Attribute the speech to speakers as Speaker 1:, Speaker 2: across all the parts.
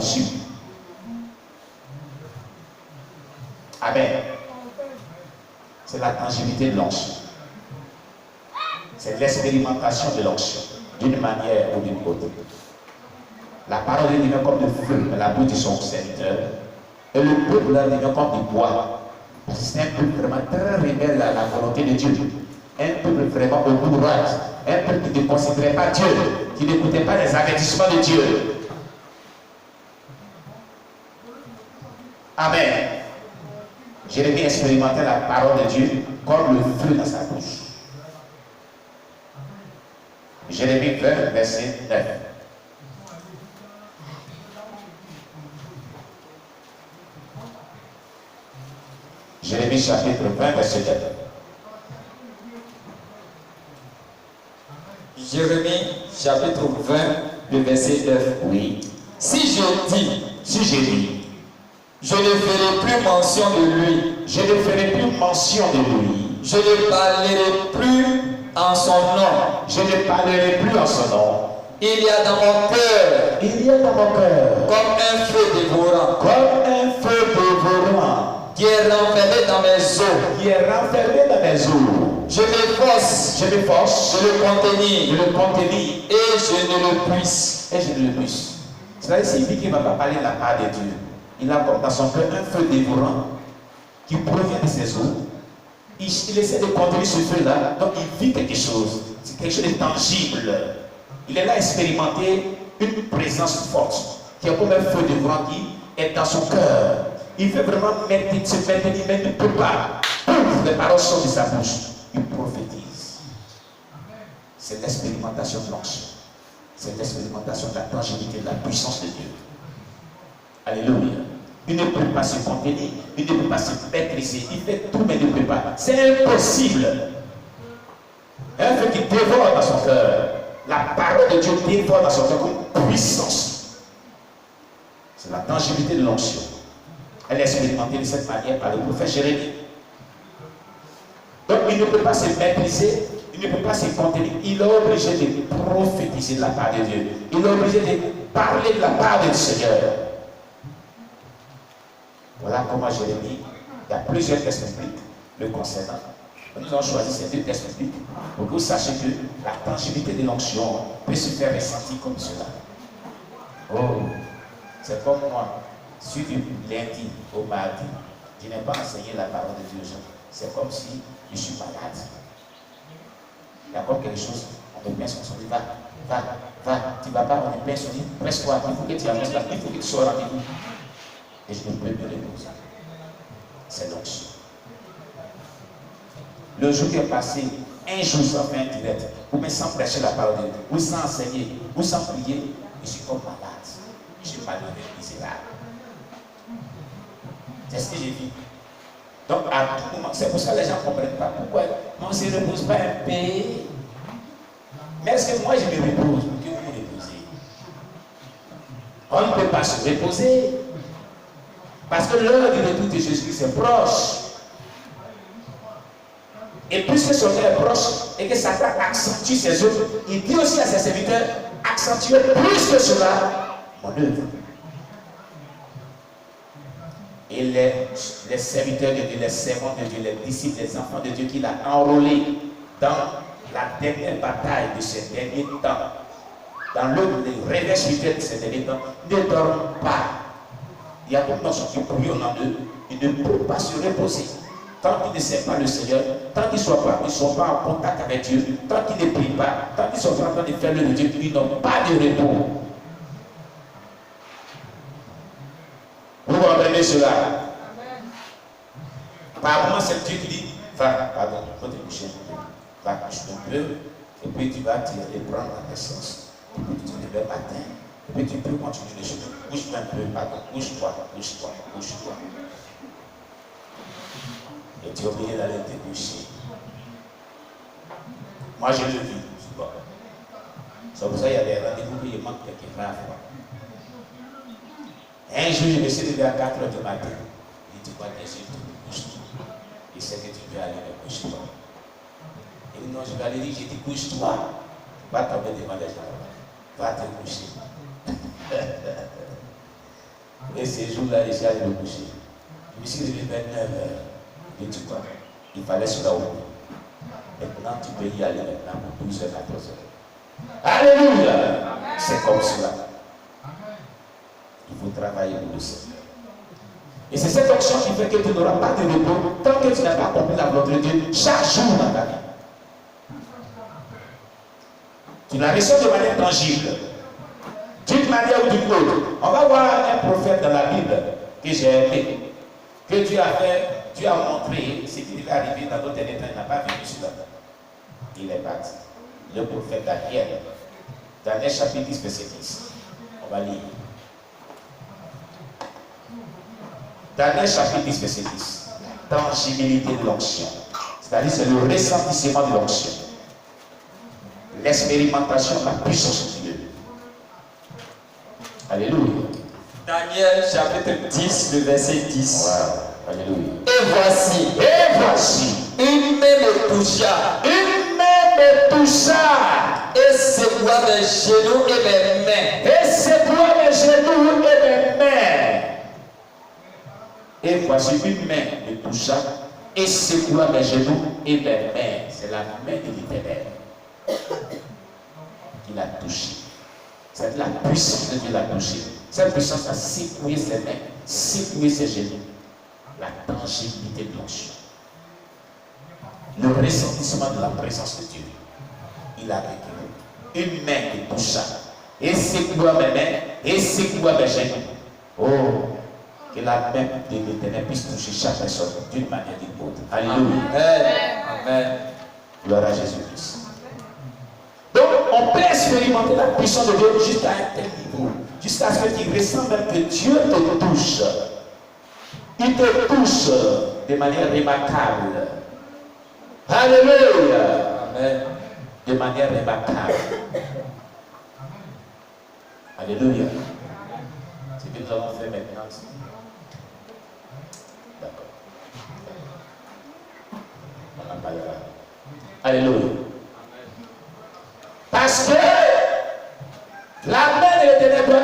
Speaker 1: l'onction. Amen. C'est la tangibilité de l'onction. C'est l'expérimentation de l'onction, d'une manière ou d'une autre. La parole devient comme le feu dans la bouche de son serviteur. Et le peuple là devient comme du bois. Parce que c'est un peuple vraiment très rebelle à la volonté de Dieu. Un peuple vraiment au bout de droite. Un peuple qui ne considérait pas Dieu, qui n'écoutait pas les avertissements de Dieu. Amen. Jérémie expérimentait la parole de Dieu comme le feu dans sa bouche. Jérémie 20, verset 9. Jérémie chapitre 20, verset 9.
Speaker 2: Jérémie chapitre 20, le verset 9.
Speaker 1: Oui.
Speaker 2: Si je dis,
Speaker 1: je
Speaker 2: ne ferai plus mention de lui,
Speaker 1: je ne ferai plus mention de lui,
Speaker 2: je ne parlerai plus en son nom,
Speaker 1: je ne parlerai plus en son nom.
Speaker 2: Il y a dans mon cœur, comme un feu dévorant, qui est renfermé dans mes os. Je m'efforce de le contenir, et je ne le puisse.
Speaker 1: C'est-à-dire, s'il dit qu'il ne va pas parler de la part de Dieu, il a comme dans son cœur un feu dévorant qui provient de ses os. Il essaie de contenir ce feu-là, donc il vit quelque chose. C'est quelque chose de tangible. Il est là à expérimenter une présence forte, qui est comme un feu dévorant qui est dans son cœur. Il veut vraiment se maintenir, mais il ne peut pas. Les paroles sortent de sa bouche. Il prophétise. C'est l'expérimentation de l'onction. C'est l'expérimentation de la tangibilité, de la puissance de Dieu. Alléluia. Il ne peut pas se contenir, il ne peut pas se maîtriser. Il fait tout, mais il ne peut pas. C'est impossible. Un feu qui dévore dans son cœur. La parole de Dieu dévore dans son cœur comme puissance. C'est la tangibilité de l'onction. Elle est expérimentée de cette manière par le prophète Jérémie. Donc il ne peut pas se maîtriser, il ne peut pas se contenir. Il est obligé de prophétiser de la part de Dieu. Il est obligé de parler de la part du Seigneur. Voilà comment Jérémie, il y a plusieurs textes bibliques le concernant. Nous avons choisi ces deux textes bibliques pour que vous sachiez que la tangibilité de l'onction peut se faire ressentir comme cela. Oh, c'est comme moi. Si du lundi au mardi, je n'ai pas enseigné la parole de Dieu, c'est comme si je suis malade. Il y a comme quelque chose, on me pince, on se dit, va, tu ne vas pas, on me pince, on dit, presse-toi, il faut que tu avances là, il faut que tu sois rendez-vous. Et je ne peux me reposer. C'est l'onction. Le jour qui est passé, un jour sans faire un direct, ou même sans prêcher la parole de Dieu, ou sans enseigner, ou sans prier, je suis comme malade. Je suis malheureux, misérable. C'est ce que j'ai vu. Donc, à tout moment, c'est pour ça que les gens ne comprennent pas pourquoi on ne se repose pas un peu. Mais est-ce que moi je me repose pour que vous vous reposez? On ne peut pas se reposer. Parce que l'heure du retour de Jésus-Christ est proche. Et puisque son heure est proche et que Satan accentue ses œuvres, il dit aussi à ses serviteurs, accentuez plus que cela mon œuvre. Et les serviteurs de Dieu, les servants de Dieu, les disciples, les enfants de Dieu qu'il a enrôlés dans la dernière bataille de ces derniers temps, dans le réveil spirituel de ces derniers temps, ne dorment pas. Il y a beaucoup de gens qui prient en eux, ils ne peuvent pas se reposer. Tant qu'ils ne servent pas le Seigneur, tant qu'ils ne sont pas en contact avec Dieu, tant qu'ils ne prient pas, tant qu'ils sont en train de faire le Dieu, ils n'ont pas de repos. Vous comprenez cela? Par moment, c'est Dieu qui dit, va, pardon, il faut te coucher. Va, couche un peu, et puis tu vas te reprendre en essence. Et puis tu te lèves matin, et puis tu peux continuer les choses. Couche-toi un peu, pardon, couche-toi. Et tu es obligé d'aller te coucher. Moi, je le vis. C'est pour ça qu'il y a des rendez-vous qui manquent quelque part. Un jour, je me suis levé à 4 h du matin. Il dit, tu vois, bien sûr, tu te couches. Il sait que tu peux aller me coucher. Et non, je vais aller dire, j'ai dit, couche-toi. Va tomber devant les gens. Va te coucher. de ces jours-là, j'ai allé me coucher. Je me suis réveillé vers 9h. Et tu vois, il fallait se la ouvrir. Maintenant, tu peux y aller maintenant pour 12h, 14h. Alléluia! C'est comme cela. Il faut travailler pour le Seigneur. Et c'est cette onction qui fait que tu n'auras pas de repos tant que tu n'as pas compris la volonté de Dieu chaque jour dans ta vie. Tu la reçois de manière tangible. D'une manière ou d'une autre. On va voir un prophète dans la Bible que j'ai aimé. Que Dieu a fait, Dieu a montré ce qui devait arriver dans d'autres états. Il n'a pas venu sur la terre. Il est parti. Le prophète Daniel. Daniel chapitre 10, verset 10. On va lire. Daniel chapitre 10, verset 10. Tangibilité de l'onction. C'est-à-dire c'est le ressentissement de l'onction. L'expérimentation de la puissance de Dieu. Alléluia.
Speaker 2: Daniel chapitre 10, le verset 10.
Speaker 1: Wow. Alléluia.
Speaker 2: Et voici, une main me toucha.
Speaker 1: Une main me toucha.
Speaker 2: Et secoua mes genoux et mes mains.
Speaker 1: Et secoua mes genoux et mes mains. Et voici une main me toucha. Et secoua mes genoux et mes mains. C'est la main de l'Éternel qui l'a touché. C'est la puissance de Dieu l'a touché. Cette puissance a secoué ses mains, secoué ses genoux. La tangibilité de l'onction. Le ressentissement de la présence de Dieu. Il a vécu. Une main qui toucha. Et secoua mes mains, et secoua mes genoux. Oh, que la main de l'Éternel puisse toucher chaque personne d'une manière ou d'une autre. Alléluia.
Speaker 2: Amen.
Speaker 1: Gloire à Jésus-Christ. Donc, on peut expérimenter la puissance de Dieu jusqu'à un tel niveau. Jusqu'à ce qu'il ressent même que Dieu te touche. Il te touche de manière remarquable. Alléluia.
Speaker 2: Amen.
Speaker 1: De manière remarquable. Alléluia. C'est ce que nous avons fait maintenant. D'accord. On en parlera. Alléluia. Parce que la main de l'Éternel doit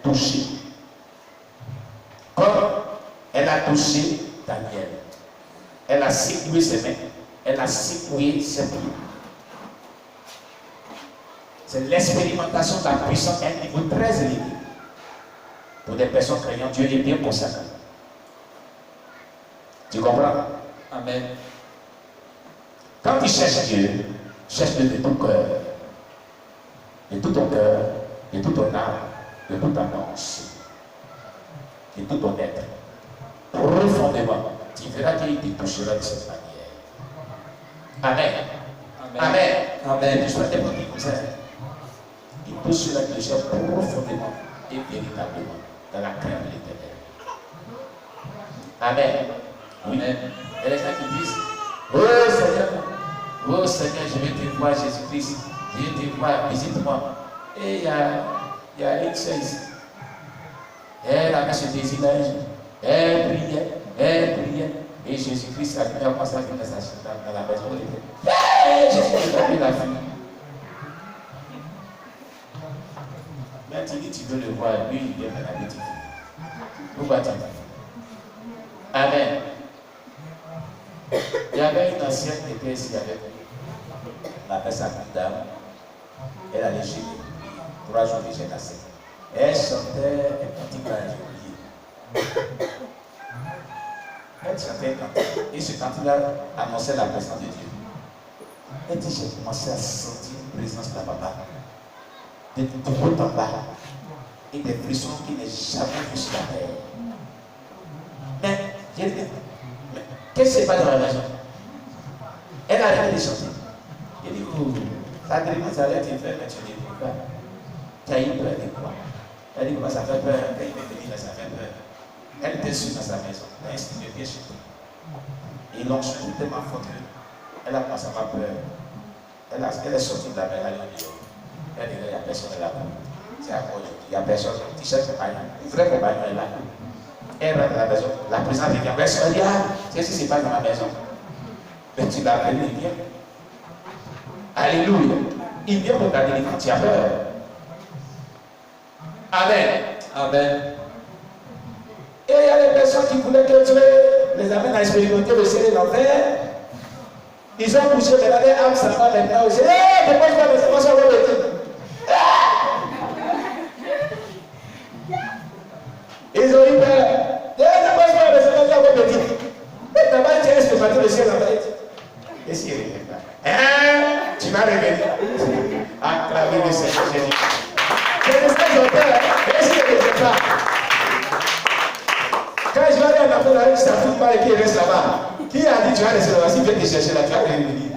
Speaker 1: te toucher. Comme elle a touché Daniel. Elle a secoué ses mains. Elle a secoué ses pieds. C'est l'expérimentation de la puissance à un niveau très élevé. Pour des personnes craignant Dieu et bien consacrées. Tu comprends?
Speaker 2: Amen.
Speaker 1: Quand tu cherches Dieu, cherche-le de tout cœur, de tout ton cœur, de tout ton âme, de toute ta pensée, de tout ton être. Profondément, tu verras qu'il te touchera de cette manière. Amen. Amen. Amen. Je souhaite être comme ça. Il touche cela qui le cherche profondément et véritablement dans la crainte de l'Éternel. Amen. Oui. Amen. Il y a des gens qui disent, oh Seigneur, je vais te voir Jésus-Christ, je vais te voir, visite-moi. Et il y a une seule ici. Elle avait ce désir-là un jour. Elle priait. Et Jésus-Christ a commencé à venir dans la maison de l'Éternel. Jésus a pris la fille. Mais tu dis, tu veux le voir, lui, il vient dans la petite fille. Pourquoi tu dis? Amen. Il y avait une ancienne qui était ici avec nous. On appelle ça une dame. Elle allait chez lui. 3 jours déjà cassé. Elle chantait un petit cantique, j'ai oublié. Elle chantait un cantique. Et ce cantique-là annonçait la présence de Dieu. Elle dit, j'ai commencé à sentir une présence de la papa. De haut en bas. Et des frissons qu'il n'est jamais vu sur la terre. Mais, j'ai dit, qu'est-ce qui se passe dans la maison? Elle a arrêté de chanter. Elle dit, oh, ça grimace, ça allait te faire, mais tu ne dis pas. Tu as eu peur de quoi? Elle dit, ça fait peur. Quand il est venu là, ça fait peur. Elle était sûre dans sa maison. Elle a institué bien chez toi. Et l'onction était tellement forte qu'elle a commencé à avoir peur. Elle est sortie de la maison, elle est dehors. Elle dit, il n'y a personne là. C'est à moi aujourd'hui. Il n'y a personne. Tu cherches le compagnon. Le vrai compagnon est là. Elle rentre dans la maison. La présence vient. Personne dit, ah, c'est ce qui se passe dans ma maison. Mais tu l'as appelé, il vient. Alléluia. Il vient pour ta délivrance, tu as peur. Amen.
Speaker 2: Amen.
Speaker 1: Et il y a des personnes qui voulaient que Dieu les amène à expérimenter le ciel et l'enfer. Ils ont couché maintenant des âmes, ça va maintenant aussi. Hé, dépose-moi de ça, on va le dire. Ils ont eu peur. Dépose-moi de ça, on va le dire. Et d'abord, tu as expérimenté le ciel et l'enfer. Et si il est là? Hein? Tu vas revenir. Acclamer le Seigneur Jésus. C'est de ça qu'ils ont peur. Et si il est là? Quand je vais aller en Afrique, ça ne fout pas et qu'il reste là-bas. Qui a dit tu vas rester là-bas? S'il vient te chercher là, tu vas revenir.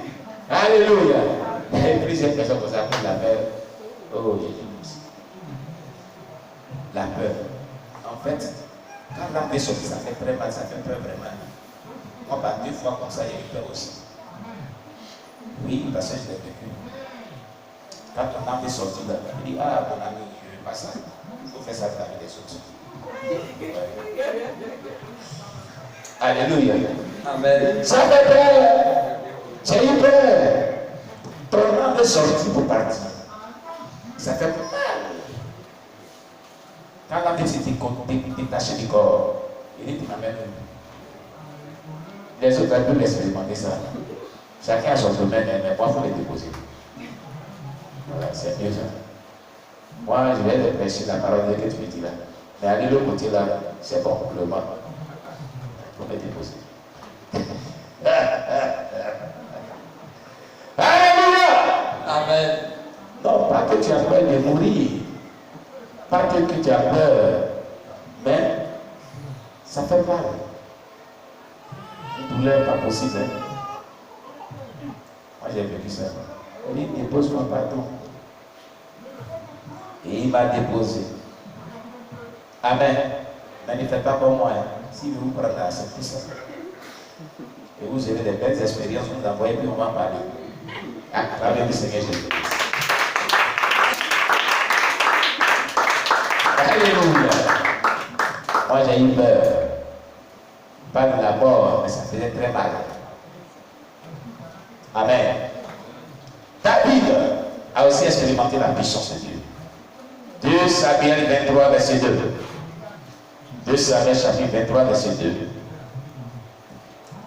Speaker 1: Alléluia. Il y a plusieurs personnes comme ça pour la peur. Oh Jésus. La peur. En fait, quand l'âme est sortie, ça fait très mal, ça fait peur vraiment. Moi, par 2 fois comme ça, il y a eu peur aussi. Oui, parce que je l'ai vécu. Quand ton âme est sortie, là, il dit, ah mon ami, je ne veux pas ça. Il faut faire ça avec la vie des autres. Alléluia.
Speaker 2: Amen.
Speaker 1: Ça fait peur. J'ai eu peur. Ton âme est sortie pour partir. Ça fait mal. Quand l'âme est détachée du corps, il dit, tu m'amènes. Les autres peuvent expérimenter ça. Chacun a son domaine, mais moi, il faut les déposer. Voilà, c'est mieux ça. Moi, je vais te prêcher la parole que tu me dis là. Mais aller de l'autre côté là, c'est bon, le mal. Il faut me déposer. Alléluia!
Speaker 2: Amen.
Speaker 1: Non, pas que tu as peur de mourir. Pas que tu as peur. Mais ça fait mal. Une douleur pas possible. Hein? Moi j'ai vécu ça. Il dit, dépose-moi pardon. Et il m'a déposé. Amen. Mais ne faites pas comme moi. Hein. Si vous prenez à accepter ça. Et vous avez des belles expériences, vous envoyez, puis on va parler. Acclamez le Seigneur Jésus. Alléluia. Moi j'ai eu peur. Pas de la mort, mais ça faisait très mal. Amen. David a aussi expérimenté la puissance de Dieu. 2 Samuel 23, verset 2. 2 Samuel chapitre 23, verset 2.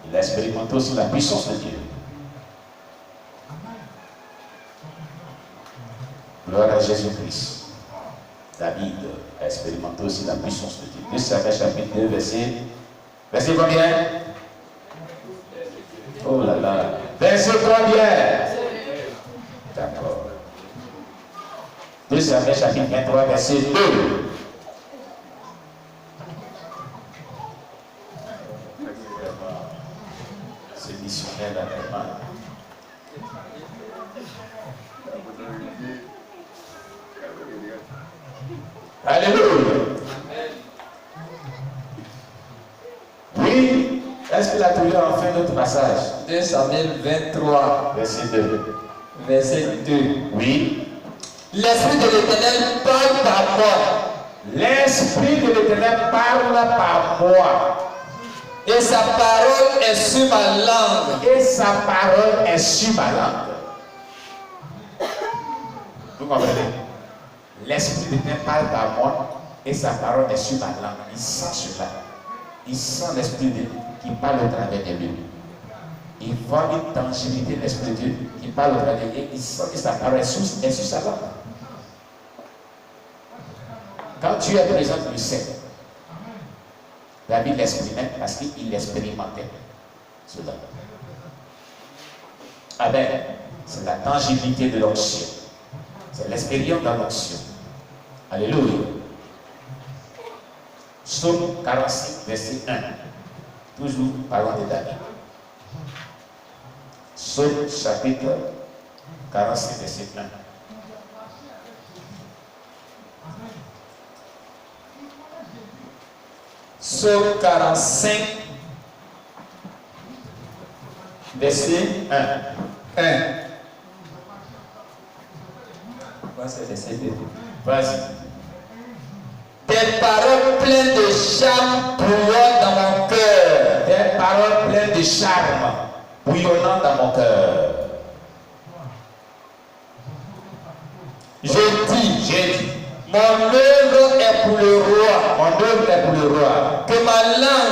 Speaker 1: Il a expérimenté aussi la puissance de Dieu. Gloire à Jésus-Christ. David a expérimenté aussi la puissance de Dieu. 2 Samuel chapitre 2, verset combien? Oh là là. Verset combien? D'accord. 2 Samuel chapitre 23, verset 2. C'est missionnaire là, vraiment. Alléluia. Oui. Est-ce qu'il a trouvé enfin notre passage?
Speaker 2: 2 Samuel 23,
Speaker 1: verset 2.
Speaker 2: Verset 2.
Speaker 1: Oui.
Speaker 2: L'Esprit de l'Éternel parle par moi.
Speaker 1: L'Esprit de l'Éternel parle par moi.
Speaker 2: Et sa parole est sur ma langue.
Speaker 1: Et sa parole est sur ma langue. Vous comprenez? L'Esprit de l'Éternel parle par moi et sa parole est sur ma langue. Il sent cela. Il sent l'Esprit de Dieu qui parle au travers de lui. Il voit une tangibilité de l'Esprit de Dieu qui parle au travers de lui. Il sent que sa parole est sur sa langue. Quand tu es présent, tu le sais. David l'exprimait parce qu'il expérimentait cela. Amen. C'est la tangibilité de l'onction. C'est l'expérience dans l'onction. Alléluia. Psaume 45, verset 1. Toujours parlant de David. Psaume chapitre 45, verset 1.
Speaker 2: Psaume 45, verset 1. 1. Voici le verset 2.
Speaker 1: Vas-y.
Speaker 2: Tes paroles pleines de charme bouillonnent dans mon cœur.
Speaker 1: Tes paroles pleines de charme bouillonnant dans mon cœur.
Speaker 2: J'ai dit, mon œuvre est est pour le roi.
Speaker 1: Mon œuvre est pour le roi.
Speaker 2: Que ma langue